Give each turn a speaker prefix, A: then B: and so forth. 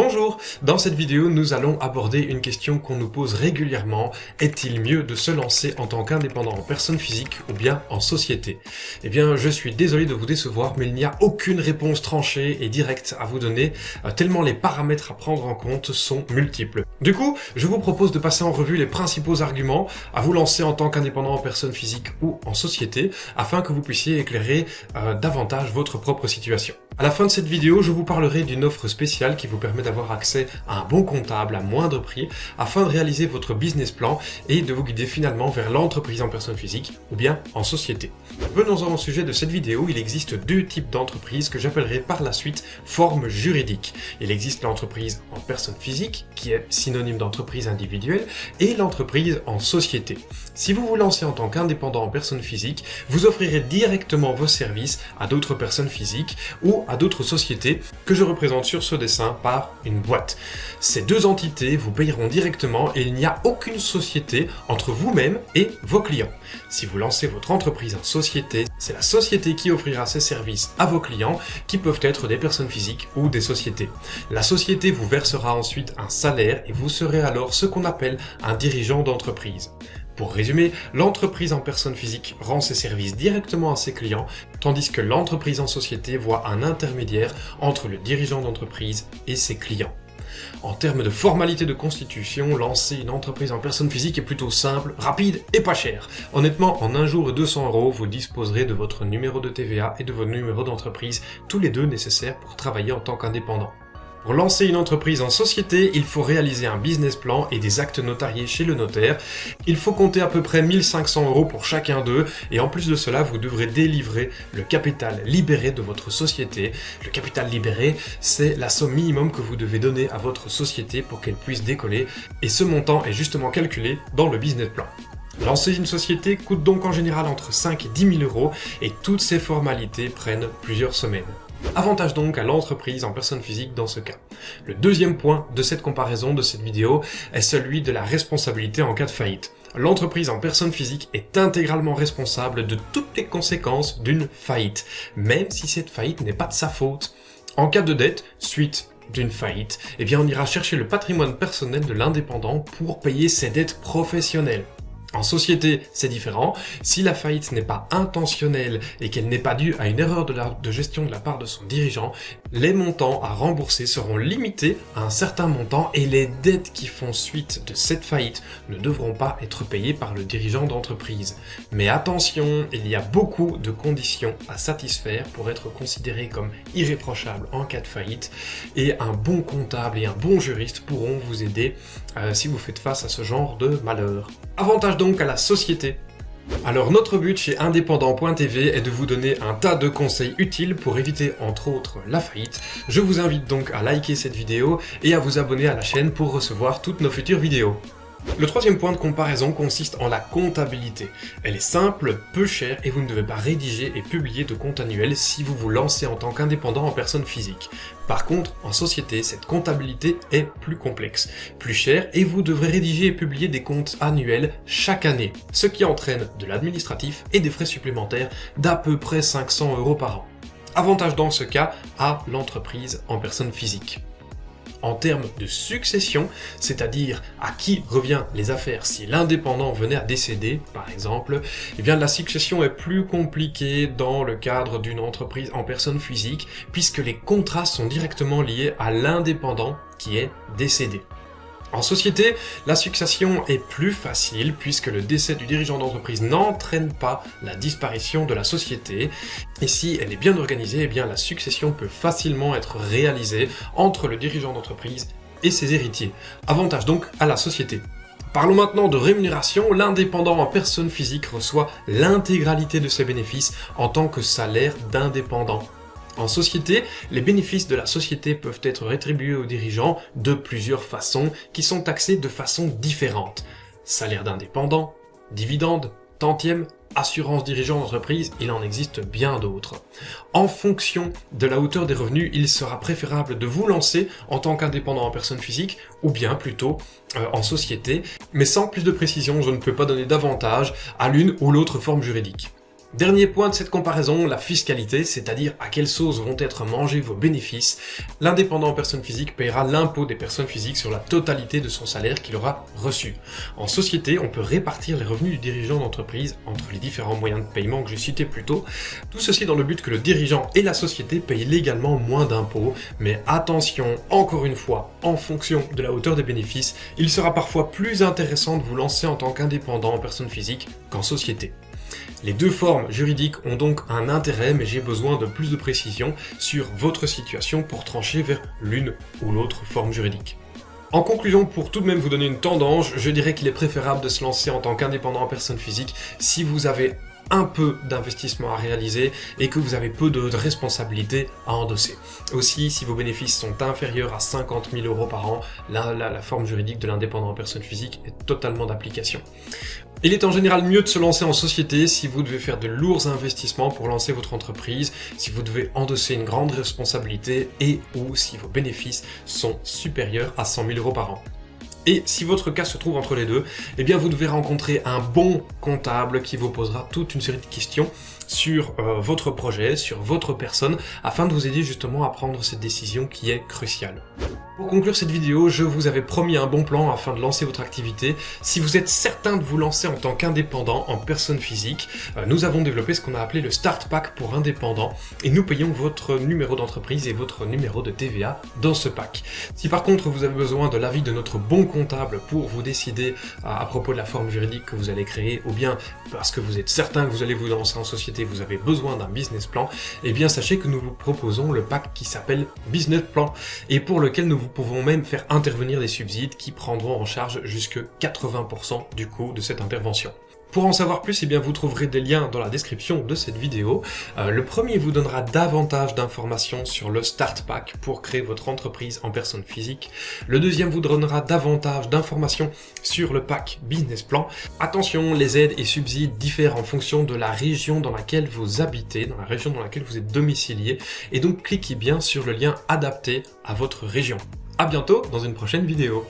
A: Bonjour, dans cette vidéo nous allons aborder une question qu'on nous pose régulièrement. Est-il mieux de se lancer en tant qu'indépendant en personne physique ou bien en société? Eh bien je suis désolé de vous décevoir, mais il n'y a aucune réponse tranchée et directe à vous donner, tellement les paramètres à prendre en compte sont multiples. Du coup, je vous propose de passer en revue les principaux arguments à vous lancer en tant qu'indépendant en personne physique ou en société, afin que vous puissiez éclairer davantage votre propre situation. À la fin de cette vidéo, je vous parlerai d'une offre spéciale qui vous permet d'avoir accès à un bon comptable à moindre prix afin de réaliser votre business plan et de vous guider finalement vers l'entreprise en personne physique ou bien en société. Venons-en au sujet de cette vidéo. Il existe deux types d'entreprises que j'appellerai par la suite forme juridique. Il existe l'entreprise en personne physique qui est synonyme d'entreprise individuelle et l'entreprise en société. Si vous vous lancez en tant qu'indépendant en personne physique, vous offrirez directement vos services à d'autres personnes physiques ou à d'autres sociétés que je représente sur ce dessin par une boîte. Ces deux entités vous payeront directement et il n'y a aucune société entre vous-même et vos clients. Si vous lancez votre entreprise en société, c'est la société qui offrira ses services à vos clients qui peuvent être des personnes physiques ou des sociétés. La société vous versera ensuite un salaire et vous serez alors ce qu'on appelle un dirigeant d'entreprise. Pour résumer, l'entreprise en personne physique rend ses services directement à ses clients, tandis que l'entreprise en société voit un intermédiaire entre le dirigeant d'entreprise et ses clients. En termes de formalité de constitution, lancer une entreprise en personne physique est plutôt simple, rapide et pas cher. Honnêtement, en un jour et 200 €, vous disposerez de votre numéro de TVA et de votre numéro d'entreprise, tous les deux nécessaires pour travailler en tant qu'indépendant. Pour lancer une entreprise en société, il faut réaliser un business plan et des actes notariés chez le notaire. Il faut compter à peu près 1 500 € pour chacun d'eux et en plus de cela, vous devrez délivrer le capital libéré de votre société. Le capital libéré, c'est la somme minimum que vous devez donner à votre société pour qu'elle puisse décoller et ce montant est justement calculé dans le business plan. Lancer une société coûte donc en général entre 5 et 10 000 € et toutes ces formalités prennent plusieurs semaines. Avantage donc à l'entreprise en personne physique dans ce cas. Le deuxième point de cette comparaison de cette vidéo est celui de la responsabilité en cas de faillite. L'entreprise en personne physique est intégralement responsable de toutes les conséquences d'une faillite, même si cette faillite n'est pas de sa faute. En cas de dette, suite d'une faillite, eh bien on ira chercher le patrimoine personnel de l'indépendant pour payer ses dettes professionnelles. En société, c'est différent. Si la faillite n'est pas intentionnelle et qu'elle n'est pas due à une erreur de gestion de la part de son dirigeant, les montants à rembourser seront limités à un certain montant et les dettes qui font suite de cette faillite ne devront pas être payées par le dirigeant d'entreprise. Mais attention, il y a beaucoup de conditions à satisfaire pour être considéré comme irréprochable en cas de faillite et un bon comptable et un bon juriste pourront vous aider si vous faites face à ce genre de malheur. Avantage donc à la société. Alors notre but chez indépendant.tv est de vous donner un tas de conseils utiles pour éviter entre autres la faillite. Je vous invite donc à liker cette vidéo et à vous abonner à la chaîne pour recevoir toutes nos futures vidéos. Le troisième point de comparaison consiste en la comptabilité. Elle est simple, peu chère et vous ne devez pas rédiger et publier de compte annuel si vous vous lancez en tant qu'indépendant en personne physique. Par contre, en société, cette comptabilité est plus complexe, plus chère et vous devrez rédiger et publier des comptes annuels chaque année, ce qui entraîne de l'administratif et des frais supplémentaires d'à peu près 500 € par an. Avantage dans ce cas à l'entreprise en personne physique. En termes de succession, c'est-à-dire à qui revient les affaires si l'indépendant venait à décéder, par exemple, eh bien la succession est plus compliquée dans le cadre d'une entreprise en personne physique, puisque les contrats sont directement liés à l'indépendant qui est décédé. En société, la succession est plus facile puisque le décès du dirigeant d'entreprise n'entraîne pas la disparition de la société. Et si elle est bien organisée, eh bien la succession peut facilement être réalisée entre le dirigeant d'entreprise et ses héritiers. Avantage donc à la société. Parlons maintenant de rémunération. L'indépendant en personne physique reçoit l'intégralité de ses bénéfices en tant que salaire d'indépendant. En société, les bénéfices de la société peuvent être rétribués aux dirigeants de plusieurs façons qui sont taxées de façon différente. Salaire d'indépendant, dividendes, tantièmes, assurance dirigeant d'entreprise, il en existe bien d'autres. En fonction de la hauteur des revenus, il sera préférable de vous lancer en tant qu'indépendant en personne physique ou bien plutôt en société, mais sans plus de précision, je ne peux pas donner d'avantage à l'une ou l'autre forme juridique. Dernier point de cette comparaison, la fiscalité, c'est-à-dire à quelle sauce vont être mangés vos bénéfices. L'indépendant en personne physique paiera l'impôt des personnes physiques sur la totalité de son salaire qu'il aura reçu. En société, on peut répartir les revenus du dirigeant d'entreprise entre les différents moyens de paiement que j'ai cités plus tôt. Tout ceci dans le but que le dirigeant et la société payent légalement moins d'impôts. Mais attention, encore une fois, en fonction de la hauteur des bénéfices, il sera parfois plus intéressant de vous lancer en tant qu'indépendant en personne physique qu'en société. Les deux formes juridiques ont donc un intérêt, mais j'ai besoin de plus de précision sur votre situation pour trancher vers l'une ou l'autre forme juridique. En conclusion, pour tout de même vous donner une tendance, je dirais qu'il est préférable de se lancer en tant qu'indépendant en personne physique si vous avez un peu d'investissement à réaliser et que vous avez peu de responsabilités à endosser. Aussi, si vos bénéfices sont inférieurs à 50 000 € par an, la forme juridique de l'indépendant en personne physique est totalement d'application. Il est en général mieux de se lancer en société si vous devez faire de lourds investissements pour lancer votre entreprise, si vous devez endosser une grande responsabilité et ou si vos bénéfices sont supérieurs à 100 000 € par an. Et si votre cas se trouve entre les deux, eh bien vous devez rencontrer un bon comptable qui vous posera toute une série de questions sur votre projet, sur votre personne, afin de vous aider justement à prendre cette décision qui est cruciale. Pour conclure cette vidéo, je vous avais promis un bon plan afin de lancer votre activité. Si vous êtes certain de vous lancer en tant qu'indépendant en personne physique, nous avons développé ce qu'on a appelé le Start Pack pour indépendants et nous payons votre numéro d'entreprise et votre numéro de TVA dans ce pack. Si par contre vous avez besoin de l'avis de notre bon comptable pour vous décider à propos de la forme juridique que vous allez créer, ou bien parce que vous êtes certain que vous allez vous lancer en société, vous avez besoin d'un business plan, eh bien sachez que nous vous proposons le pack qui s'appelle Business Plan et pour lequel nous pouvons même faire intervenir des subsides qui prendront en charge jusque 80% du coût de cette intervention. Pour en savoir plus, eh bien, vous trouverez des liens dans la description de cette vidéo. Le premier vous donnera davantage d'informations sur le Start Pack pour créer votre entreprise en personne physique. Le deuxième vous donnera davantage d'informations sur le pack Business Plan. Attention, les aides et subsides diffèrent en fonction de la région dans laquelle vous habitez, dans la région dans laquelle vous êtes domicilié, et donc cliquez bien sur le lien adapté à votre région. À bientôt dans une prochaine vidéo.